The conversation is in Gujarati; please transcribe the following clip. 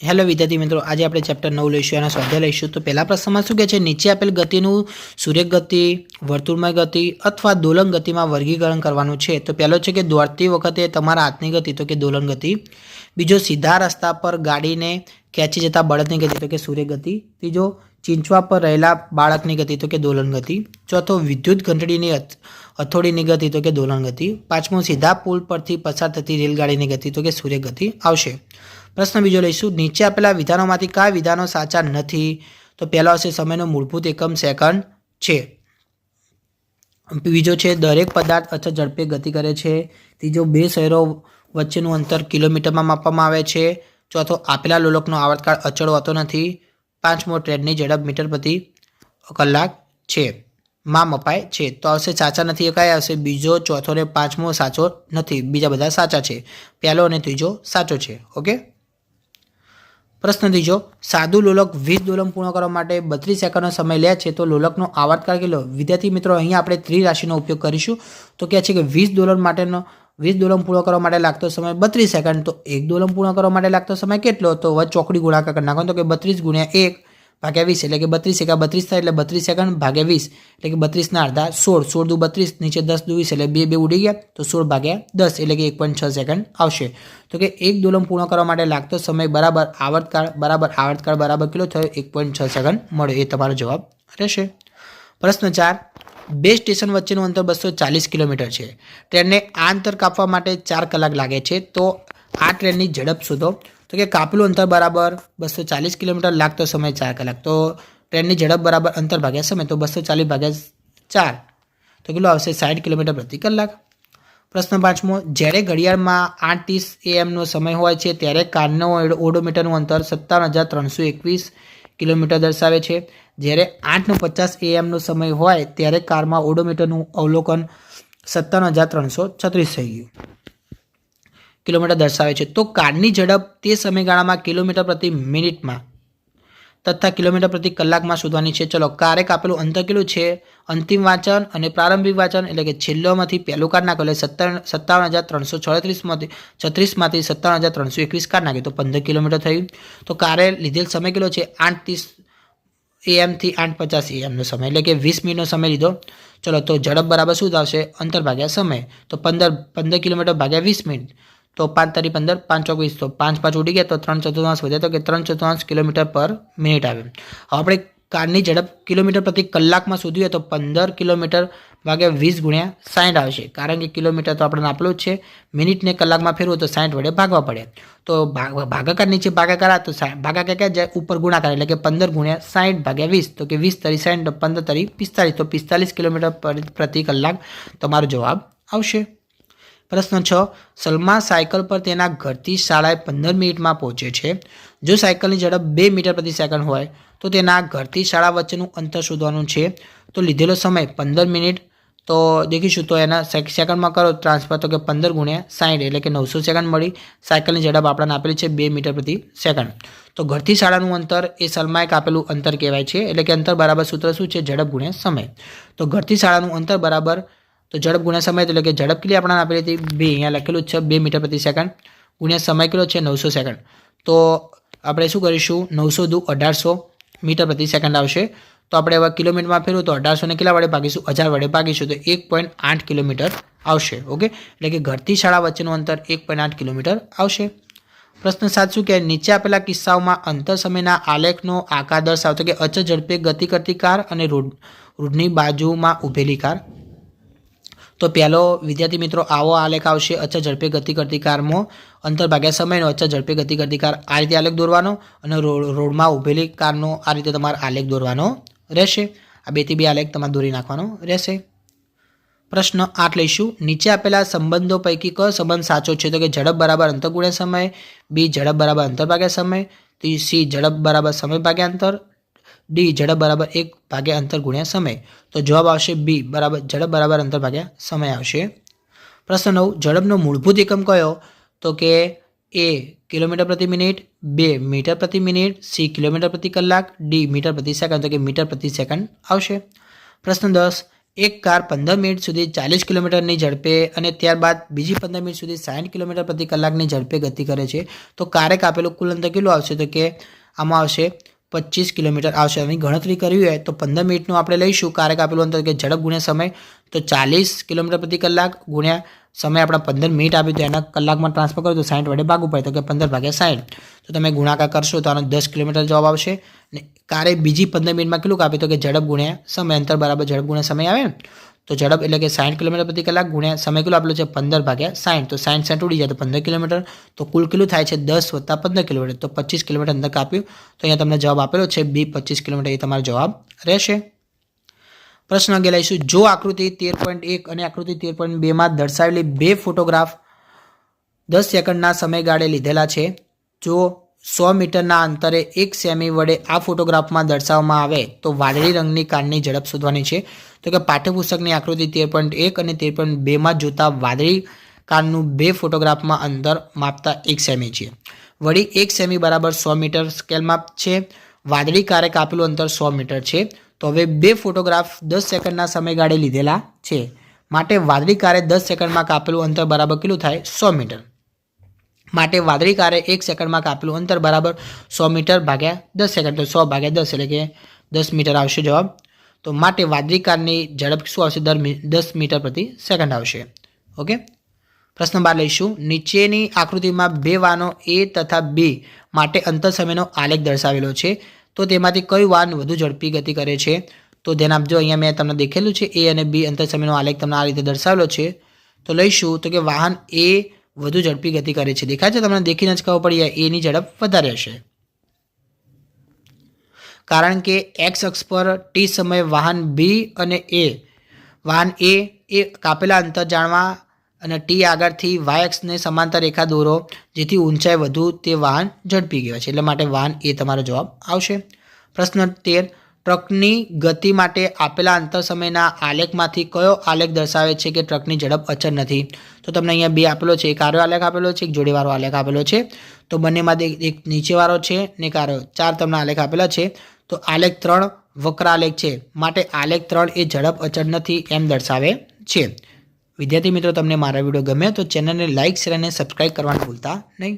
હેલો વિદ્યાર્થી મિત્રો, આજે આપણે ચેપ્ટર 9 લઈશું અને સ્વાધ્યાય લઈશું. તો પહેલા પ્રશ્નમાં શું કહે છે? નીચે આપેલ ગતિનું સૂર્ય ગતિ, વર્તુળમય ગતિ અથવા દોલન ગતિમાં વર્ગીકરણ કરવાનું છે. તો પહેલો છે કે દોડતી વખતે તમારા હાથની ગતિ, તો કે દોલન ગતિ. બીજો, સીધા રસ્તા પર ગાડીને ખેંચી જતા બળદની ગતિ, તો કે સૂર્ય ગતિ. ત્રીજો, ચીંચવા પર રહેલા બાળકની ગતિ, તો કે દોલન ગતિ. ચોથો, વિદ્યુત ઘંટડીની હથોડીની ગતિ, તો કે દોલન ગતિ. પાંચમો, સીધા પુલ પરથી પસાર થતી રેલગાડીની ગતિ, તો કે સૂર્ય ગતિ આવશે. પ્રશ્ન બીજો લઈશું. નીચે આપેલા વિધાનોમાંથી કયા વિધાનો સાચા નથી? તો પહેલો હશે સમયનો મૂળભૂત એકમ સેકન્ડ છે. બીજો છે દરેક પદાર્થ અચળ ઝડપે ગતિ કરે છે. ત્રીજો, બે શહેરો વચ્ચેનું અંતર કિલોમીટરમાં માપવામાં આવે છે. ચોથો, આપેલા લોલકનો આવર્તકાળ અચળ હોતો નથી. પાંચમો, ટ્રેનની ઝડપ મીટર પ્રતિ કલાક છે માં મપાય છે. તો આવશે સાચા નથી. એ કયા આવશે? બીજો, ચોથો ને પાંચમો સાચો નથી. બીજા બધા સાચા છે. પહેલો અને ત્રીજો સાચો છે. ઓકે. પ્રશ્ન ત્રીજો, સાદું લોલક 20 દોલન પૂર્ણ કરવા માટે 32 સેકન્ડનો સમય લે છે, તો લોલકનો આવર્તકાળ કેટલો? વિદ્યાર્થી મિત્રો, અહીંયા આપણે ત્રિરાશિનો ઉપયોગ કરીશું. તો કહે છે કે 20 દોલન પૂર્ણ કરવા માટે લાગતો સમય 32 સેકન્ડ. તો એક દોલન પૂર્ણ કરવા માટે લાગતો સમય કેટલો? તો વચ્ચે ચોકડી ગુણાકાર કરી નાખો. તો કે 32 ગુણ્યા 1 ભાગ્યા 20, એટલે કે 32 એકા 32 થાય, એટલે 32 સેકન્ડ ભાગ્યા 20, એટલે કે 32 ના અડધા 16. 16 દુ 32, નીચે 10 દુ 20, એટલે 2 ઉડી ગયા. તો 16 ભાગ્યા 10, એટલે કે 1.6 સેકન્ડ આવશે. તો કે એક દોલન પૂર્ણ કરવા માટે લાગતો સમય બરાબર આવર્તકાળ બરાબર કેટલો થયો? 1.6 સેકન્ડ મળ્યો. એ તમારો જવાબ રહેશે. પ્રશ્ન 4, બે સ્ટેશન વચ્ચેનું અંતર 240 કિલોમીટર છે. ટ્રેનને આ અંતર કાપવા માટે 4 કલાક લાગે છે. તો આ ટ્રેનની ઝડપ શોધો. તો કે કાપેલું અંતર બરાબર 240 કિલોમીટર, લાગતો સમય 4 કલાક. તો ટ્રેનની ઝડપ બરાબર અંતર ભાગ્યા સમય, તો 240 ભાગ્યા 4, તો કેટલું આવશે? 60 કિલોમીટર પ્રતિ કલાક. પ્રશ્ન 5મો, જ્યારે ઘડિયાળમાં 8:30 AM સમય હોય છે ત્યારે કારનો ઓડોમીટરનું અંતર 57,321 કિલોમીટર દર્શાવે છે. જ્યારે 8:50 AM સમય હોય ત્યારે કારમાં ઓડોમીટરનું અવલોકન 57,336 થઈ ગયું કિલોમીટર દર્શાવે છે. તો કારની ઝડપ તે સમયગાળામાં કિલોમીટર પ્રતિ મિનિટમાં તથા કિલોમીટર પ્રતિ કલાકમાં શોધવાની છે. ચલો, કારે કાપેલું અંતર કેટલું છે? અંતિમ વાંચન અને પ્રારંભિક વાંચન, એટલે કે છેલ્લોમાંથી પહેલું કાઢ નાખો, એટલે 57,336માંથી 57,321 કાઢ નાખે, તો 15 કિલોમીટર થયું. તો કારે લીધેલ સમય કેટલો છે? 8:30 AM થી 8:50 AM સમય, એટલે કે 20 મિનિટનો સમય લીધો. ચલો, તો ઝડપ બરાબર શું આવશે? અંતર ભાગ્યા સમય. તો 15 કિલોમીટર ભાગ્યા 20 મિનિટ, તો 5 તારી 15, 5 ચોક 20, તો 5 ઉડી ગયા, તો 3/4 વધે, તો કે 3/4 કિલોમીટર પર મિનિટ આવે. હવે આપણે કારની ઝડપ કિલોમીટર પ્રતિ કલાકમાં શોધવી હોય તો 15 કિલોમીટર ભાગ્યા 20 ગુણ્યા 60 આવશે. કારણ કે કિલોમીટર તો આપણે આપેલું જ છે. મિનિટને કલાકમાં ફેરવું તો 60 વડે ભાગવા પડે. તો ભાગાકાર નીચે ભાગાકાર, તો ભાગાકાર ક્યાં જાય? ઉપર ગુણાકાર, એટલે કે 15 ગુણ્યા 60 ભાગ્યા 20, તો કે 20 તારી 60, તો 15 તારી 45, તો 45 કિલોમીટર પ્રતિ કલાક તમારો જવાબ આવશે. પ્રશ્ન 6, સલમા સાયકલ પર તેના ઘરથી શાળાએ 15 મિનિટમાં પહોંચે છે. જો સાયકલની ઝડપ 2 મીટર પ્રતિ સેકન્ડ હોય તો તેના ઘરથી શાળા વચ્ચેનું અંતર શોધવાનું છે. તો લીધેલો સમય 15 મિનિટ, તો દેખીશું. તો એના સેકન્ડમાં કરો ટ્રાન્સફર, તો કે 15 ગુણ્યા 60, એટલે કે 900 સેકન્ડ મળી. સાયકલની ઝડપ આપણને આપેલી છે 2 મીટર પ્રતિ સેકન્ડ. તો ઘરથી શાળાનું અંતર એ સલમાએ કાપેલું અંતર કહેવાય છે. એટલે કે અંતર બરાબર સૂત્ર શું છે? ઝડપ ગુણ્યા સમય. તો ઘરથી શાળાનું અંતર બરાબર, તો ઝડપ ગુણ્યા સમય, એટલે કે ઝડપ કેટલી આપણને આપેલી હતી? 2, અહીંયા લખેલું છે 2 મીટર પ્રતિ સેકન્ડ, ગુણ્યા સમય કેટલો છે? 900 સેકન્ડ. તો આપણે શું કરીશું? 900 દુ 1800 મીટર પ્રતિ સેકન્ડ આવશે. તો આપણે હવે કિલોમીટરમાં ફેરવું તો 1800 ને કેટલા વડે ભાગીશું? 1000 વડે ભાગીશું, તો 1.8 કિલોમીટર આવશે. ઓકે, એટલે કે ઘરથી શાળા વચ્ચેનું અંતર 1.8 કિલોમીટર આવશે. પ્રશ્ન 7 શું કહે? નીચે આપેલા કિસ્સાઓમાં અંતર સમયના આલેખનો આકાર દર્શાવતો કે અચળ ઝડપે ગતિ કરતી કાર અને રોડની બાજુમાં ઊભેલી કાર. તો પહેલો વિદ્યાર્થી મિત્રો આવો આલેખ આવશે. અચળ ઝડપે ગતિ કરતી કારમાં અંતર ભાગ્યા સમયનો અચળ ઝડપે ગતિ કરતી કાર, આ રીતે આલેખ દોરવાનો, અને રોડમાં ઊભેલી કારનો આ રીતે તમારે આલેખ દોરવાનો રહેશે. આ 2 થી 2 આલેખ તમારે દોરી નાખવાનો રહેશે. પ્રશ્ન 8 લઈશું. નીચે આપેલા સંબંધો પૈકી કયો સંબંધ સાચો છે? તો કે ઝડપ બરાબર અંતર ગુણ્યા સમય, બી ઝડપ બરાબર અંતર ભાગ્યા સમય, સી ઝડપ બરાબર સમય ભાગ્યા અંતર, ડી ઝડપ બરાબર 1 ભાગ્યા અંતર ગુણ્યા સમય. તો જવાબ આવશે બી બરાબર ઝડપ બરાબર અંતર ભાગ્યા સમય આવશે. પ્રશ્ન 9, ઝડપનો મૂળભૂત એકમ કયો? તો કે એ કિલોમીટર પ્રતિ મિનિટ, 2 મીટર પ્રતિ મિનિટ, સી કિલોમીટર પ્રતિ કલાક, ડી મીટર પ્રતિ સેકન્ડ, તો કે મીટર પ્રતિ સેકન્ડ આવશે. પ્રશ્ન 10, એક કાર 15 મિનિટ સુધી 40 કિલોમીટરની ઝડપે અને ત્યારબાદ બીજી 15 મિનિટ સુધી 60 કિલોમીટર પ્રતિ કલાકની ઝડપે ગતિ કરે છે તો કારે કાપેલું કુલ અંતર કેટલું આવશે? તો કે આમાં આવશે 25 કિલોમીટર આવશે. આની ગણતરી કરવી હોય તો 15 મિનિટનું આપણે લઈશું કારે કાપેલું અંતર કે ઝડપ ગુણ્યા સમય, તો 40 કિલોમીટર પ્રતિ કલાક ગુણ્યા સમય આપણા 15 મિનિટ આપ્યું તો એના કલાકમાં ટ્રાન્સફર કરો તો 60 વડે ભાગવું પડે તો કે 15 ભાગ્યા 60. તો તમે ગુણાકાર કરશો તો આનો 10 કિલોમીટર જવાબ આવશે. ને કારે બીજી 15 મિનિટમાં કેટલું કાપ્યું? તો કે ઝડપ ગુણ્યા સમય, અંતર બરાબર ઝડપ ગુણ્યા સમય આવે ને, તો ઝડપ એટલે કે 60 કિલોમીટર પ્રતિ કલાક ગુણ્યા સમય કેટલું આપેલું છે? 15 ભાગ્યા 60. તો 60 60 ઉડી જાય તો 15 કિલોમીટર. તો કુલ કેટલું થાય છે? 10 વત્તા 15 કિલોમીટર. તો 25 કિલોમીટર અંતર કાપ્યું. તો અહીંયા તમને જવાબ આપેલો છે બી 25 કિલોમીટર, એ તમારો જવાબ રહેશે. પ્રશ્ન અંગે લઈશું. જો આકૃતિ 13.1 અને આકૃતિ 13.2 માં દર્શાવેલી બે ફોટોગ્રાફ 10 સેકન્ડના સમયગાળે લીધેલા છે. જો 100 મીટરના અંતરે 1 સેમી વડે આ ફોટોગ્રાફમાં દર્શાવવામાં આવે તો વાદળી રંગની કારની ઝડપ શોધવાની છે. તો કે પાઠ્યપુસ્તકની આકૃતિ 13.1 અને 13.2 માં જોતા વાદળી કારનું બે ફોટોગ્રાફમાં અંતર માપતા 1 સેમી છે. વળી 1 સેમી બરાબર 100 મીટર સ્કેલ માપ છે. વાદળી કારે કાપેલું અંતર 100 મીટર છે. તો હવે બે ફોટોગ્રાફ 10 સેકન્ડના સમયગાળે લીધેલા છે માટે વાદળી કારે 10 સેકન્ડમાં કાપેલું અંતર બરાબર કેટલું થાય? 100 મીટર. માટે વાદળી કારે 1 સેકન્ડમાં કાપેલું અંતર બરાબર 100 મીટર ભાગ્યા 10 સેકન્ડ, તો 100 ભાગ્યા 10 એટલે કે 10 મીટર આવશે જવાબ. તો માટે વાદળી કારની ઝડપ શું આવશે? 10 મીટર પ્રતિ સેકન્ડ આવશે. ઓકે. પ્રશ્ન 12 લઈશું. નીચેની આકૃતિમાં બે વાહનો એ તથા બી માટે અંતર સમયનો આલેખ દર્શાવેલો છે. તો તેમાંથી કયું વાહન વધુ ઝડપી ગતિ કરે છે? તો ધ્યાન આપજો, અહીંયા મેં તમને દેખેલું છે એ અને બી અંતર સમયનો આલેખ તમને આ રીતે દર્શાવેલો છે. તો લઈશું તો કે વાહન એ વધુ ઝડપી ગતિ કરે છે. દેખાય છે તમને? દેખીને જ ખબર પડી જાય એની ઝડપ વધારે હશે, કારણ કે એક્સ અક્ષ પર ટી સમયે વાહન બી અને વાહન એ કાપેલા અંતર જાણવા અને ટી આગળથી વાય અક્ષને સમાંતર રેખા દોરો જેથી ઊંચાઈ વધુ તે વાહન ઝડપી ગયો છે. એટલે માટે વાહન એ તમારો જવાબ આવશે. પ્રશ્ન 13. ટ્રકની ગતિ માટે આપેલા અંતર સમયના આલેખમાંથી કયો આલેખ દર્શાવે છે કે ટ્રકની ઝડપ અચળ નથી? તો તમને અહીંયા બે આપેલો છે, એક આરો આલેખ આપેલો છે, એક જોડેવાળો આલેખ આપેલો છે. તો બંનેમાંથી એક નીચેવાળો છે ને એક આરો, 4 તમને આલેખ આપેલા છે. તો આલેખ 3 વક્ર આલેખ છે માટે આલેખ 3 એ ઝડપ અચળ નથી એમ દર્શાવે છે. વિદ્યાર્થી મિત્રો, તમને મારા વિડીયો ગમે તો ચેનલને લાઇક, શેર અને સબસ્ક્રાઇબ કરવાનું ભૂલતા નહીં.